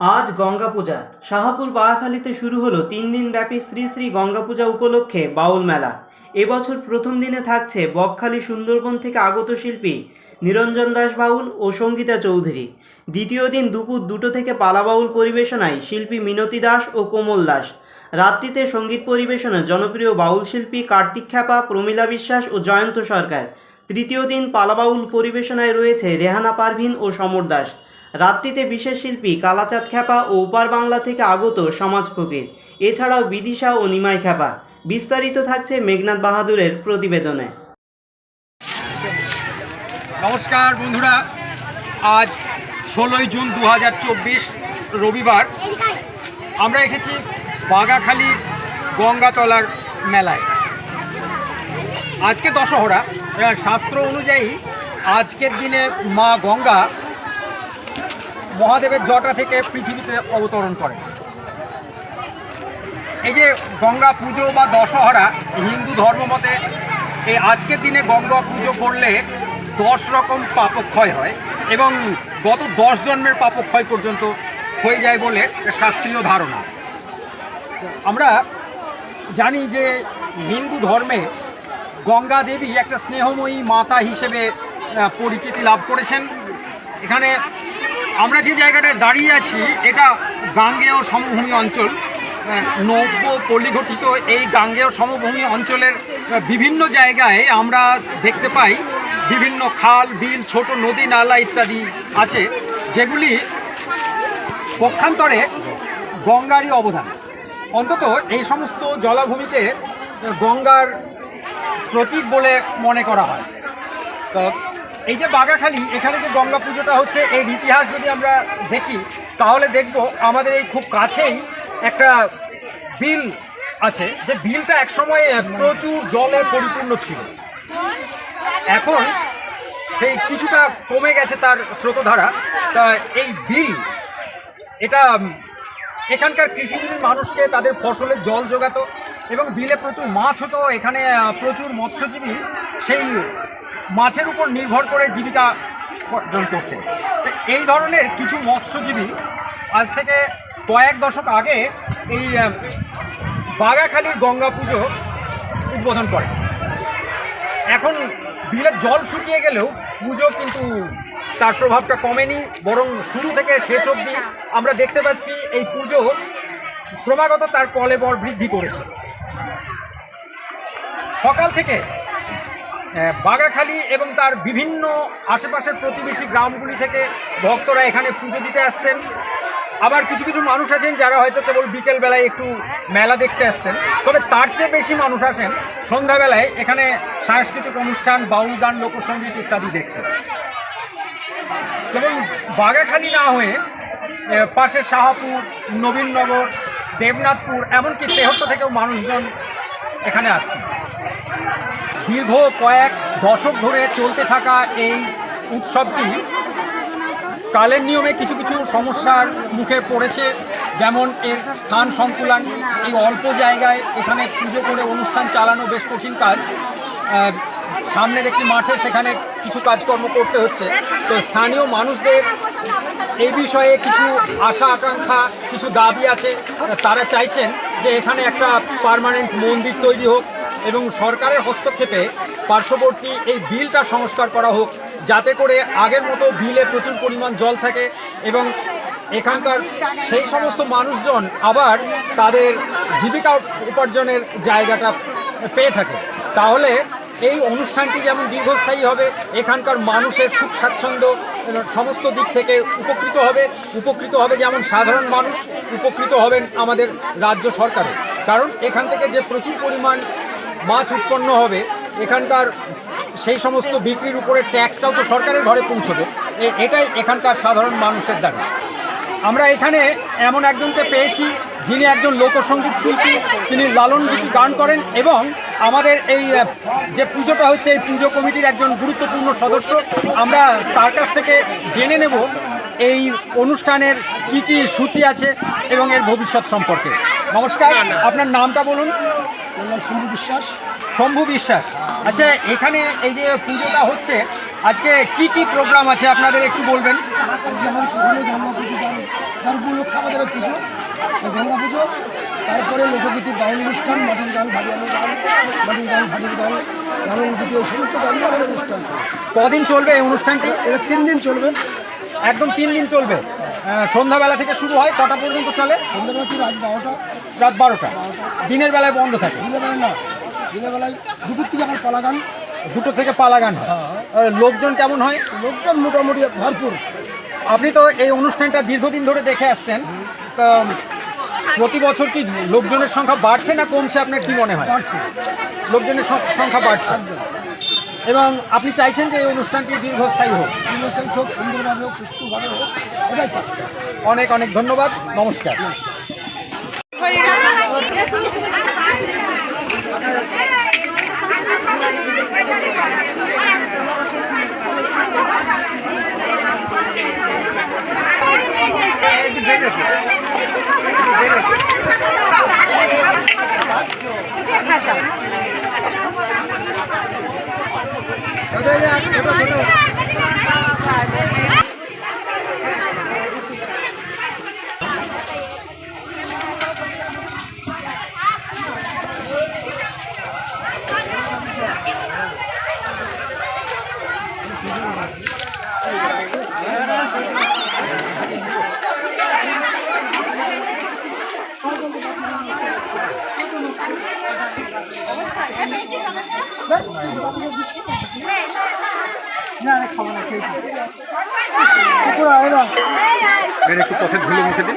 আজ গঙ্গা পূজা। শাহপুর বাঘাখালীতে শুরু হলো 3 দিন ব্যাপী শ্রী শ্রী গঙ্গা পূজা উপলক্ষে বাউল মেলা। এবছর প্রথম দিনে থাকছে বকখালি সুন্দরবন থেকে আগত শিল্পী নিরঞ্জন দাস বাউল ও সঙ্গীতা চৌধুরী। দ্বিতীয় দিন দুপুর 2টো থেকে পালা বাউল পরিবেশনায় শিল্পী মিনতি দাস ও কোমল দাস। রাত্রিতে সঙ্গীত পরিবেশনা জনপ্রিয় বাউল শিল্পী কার্তিক খ্যাপা, প্রমীলা বিশ্বাস ও জয়ন্ত সরকার। তৃতীয় দিন পালা বাউল পরিবেশনায় রয়েছে রেহানা পারভিন ও সমর দাস। রাত্রিতে বিশেষ শিল্পী কালাচাঁদ খ্যাপা ও ওপার বাংলা থেকে আগত সমাজ ফকির, এছাড়াও বিদিশা ও নিমাই খ্যাপা। বিস্তারিত থাকছে মেঘনাথ বাহাদুরের প্রতিবেদনে। নমস্কার বন্ধুরা, আজ 16ই জুন 2024 রবিবার। আমরা এসেছি বাঘাখালী গঙ্গাতলার মেলায়। আজকে দশহরা। শাস্ত্র অনুযায়ী আজকের দিনে মা গঙ্গা মহাদেবের জটা থেকে পৃথিবীতে অবতরণ করেন। এই যে গঙ্গা পুজো বা দশহরা, হিন্দু ধর্মমতে এই আজকের দিনে গঙ্গা পুজো করলে 10 রকম পাপক্ষয় হয় এবং গত 10 জন্মের পাপক্ষয় পর্যন্ত হয়ে যায় বলে শাস্ত্রীয় ধারণা। আমরা জানি যে হিন্দু ধর্মে গঙ্গা দেবী একটা স্নেহময়ী মাতা হিসেবে পরিচিতি লাভ করেছেন। এখানে আমরা যে জায়গাটায় দাঁড়িয়ে আছি এটা গাঙ্গেয় সমভূমি অঞ্চল। নব্য পল্লীঘটিত এই গাঙ্গেয় সমভূমি অঞ্চলের বিভিন্ন জায়গায় আমরা দেখতে পাই বিভিন্ন খাল, বিল, ছোট নদী, নালা ইত্যাদি আছে, যেগুলি পক্ষান্তরে গঙ্গারই অবদান। অন্তত এই সমস্ত জলাভূমিতে গঙ্গার প্রতীক বলে মনে করা হয়। তো এই যে বাঘাখালী, এখানে যে গঙ্গা পুজোটা হচ্ছে, এর ইতিহাস যদি আমরা দেখি তাহলে দেখব আমাদের এই খুব কাছেই একটা বিল আছে, যে বিলটা একসময় প্রচুর জলে পরিপূর্ণ ছিল। এখন সেই কিছুটা কমে গেছে তার স্রোতধারা। তা এই বিল এটা এখানকার কৃষিজীবী মানুষকে তাদের ফসলের জল যোগাতো এবং বিলে প্রচুর মাছ হতো। এখানে প্রচুর মৎস্যজীবী সেই মাছের উপর নির্ভর করে জীবিকা অর্জন করতে। এই ধরনের কিছু মৎস্যজীবী আজ থেকে কয়েক দশক আগে এই বাঘাখালীর গঙ্গা পুজো উদ্বোধন করে। এখন বিলের জল শুকিয়ে গেলেও পুজো কিন্তু তার প্রভাবটা কমেনি, বরং শুরু থেকে শেষ অবধি আমরা দেখতে পাচ্ছি এই পুজো ক্রমাগত তার কলেবর বৃদ্ধি করেছে। সকাল থেকে বাঘাখালী এবং তার বিভিন্ন আশেপাশের প্রতিবেশী গ্রামগুলি থেকে ভক্তরা এখানে পুজো দিতে আসছেন। আবার কিছু কিছু মানুষ আছেন যারা হয়তো কেবল বিকেলবেলায় একটু মেলা দেখতে আসছেন, তবে তার চেয়ে বেশি মানুষ আসেন সন্ধ্যাবেলায় এখানে সাংস্কৃতিক অনুষ্ঠান, বাউল গান, লোকসঙ্গীত ইত্যাদি দেখতে। এবং বাঘাখালী না হয়ে পাশে শাহপুর, নবীননগর, দেবনাথপুর, এমনকি তেহট্ট থেকেও মানুষজন এখানে আসছে। দীর্ঘ কয়েক দশক ধরে চলতে থাকা এই উৎসবটি কালের নিয়মে কিছু কিছু সমস্যার মুখে পড়েছে, যেমন এর স্থান সংকুলান। এই অল্প জায়গায় এখানে পুজো করে অনুষ্ঠান চালানো বেশ কঠিন কাজ। সামনের একটি মাঠে সেখানে কিছু কাজকর্ম করতে হচ্ছে। তো স্থানীয় মানুষদের এই বিষয়ে কিছু আশা আকাঙ্ক্ষা, কিছু দাবি আছে। তারা চাইছেন যে এখানে একটা পার্মানেন্ট মন্দির তৈরি হোক এবং সরকারের হস্তক্ষেপে পার্শ্ববর্তী এই বিলটা সংস্কার করা হোক, যাতে করে আগের মতো বিলে প্রচুর পরিমাণ জল থাকে এবং এখানকার সেই সমস্ত মানুষজন আবার তাদের জীবিকা উপার্জনের জায়গাটা পেয়ে থাকে। তাহলে এই অনুষ্ঠানটি যেমন দীর্ঘস্থায়ী হবে, এখানকার মানুষের সুখ স্বাচ্ছন্দ্য সমস্ত দিক থেকে উপকৃত হবে যেমন সাধারণ মানুষ, উপকৃত হবেন আমাদের রাজ্য সরকারও। কারণ এখান থেকে যে প্রচুর পরিমাণ মাছ উৎপন্ন হবে, এখানকার সেই সমস্ত বিক্রির উপরে ট্যাক্সটাও তো সরকারের ঘরে পৌঁছবে। এটাই এখানকার সাধারণ মানুষের দাবি। আমরা এখানে এমন একজনকে পেয়েছি যিনি একজন লোকসঙ্গীত শিল্পী, তিনি লালন গীতি গান করেন এবং আমাদের এই যে পুজোটা হচ্ছে এই পুজো কমিটির একজন গুরুত্বপূর্ণ সদস্য। আমরা তার কাছ থেকে জেনে নেব এই অনুষ্ঠানের কি সূচি আছে এবং এর ভবিষ্যৎ সম্পর্কে। নমস্কার, আপনার নামটা বলুন। শম্ভু বিশ্বাস। শম্ভু বিশ্বাস। আচ্ছা, এখানে এই যে পুজোটা হচ্ছে, আজকে কি প্রোগ্রাম আছে আপনাদের একটু বলবেন? আজকে আমার পুজো গঙ্গা পুজো যার উপলক্ষে আমাদের এই পুজো, এই গঙ্গা পুজো। তারপরে লোকগীতি, বাউল অনুষ্ঠান, মাটির গান, ভাটিয়ালি গান, মাটির গান, ভাটির গান, গানগীতি, এই সমস্ত গানই আমাদের অনুষ্ঠান চলে। কদিন চলবে এই অনুষ্ঠানটি? এটা 3 দিন চলবে। একদম 3 দিন চলবে। সন্ধ্যাবেলা থেকে শুরু হয়, কটা পর্যন্ত চলে? সন্ধ্যাবেলা থেকে রাত 12টা। রাত 12টা। দিনের বেলায় বন্ধ থাকে? দিনের বেলায় না, দিনের বেলায় দুপুর থেকে আমার পালা গান। 2টো থেকে পালা গান হয়। লোকজন কেমন হয়? লোকজন মোটামুটি ভরপুর। আপনি তো এই অনুষ্ঠানটা দীর্ঘদিন ধরে দেখে আসছেন, তো প্রতি বছর কি লোকজনের সংখ্যা বাড়ছে না কমছে, আপনার কি মনে হয়? বাড়ছে। লোকজনের সংখ্যা বাড়ছে এবং আপনি চাইছেন যে এই অনুষ্ঠানটি দীর্ঘস্থায়ী হোক। দীর্ঘস্থায়ী হোক, সুন্দরভাবে হোক, সুস্থভাবে হোক, এটাই চাচ্ছি। অনেক অনেক ধন্যবাদ, নমস্কার। একটু পথে ধুলো মুখে দিন।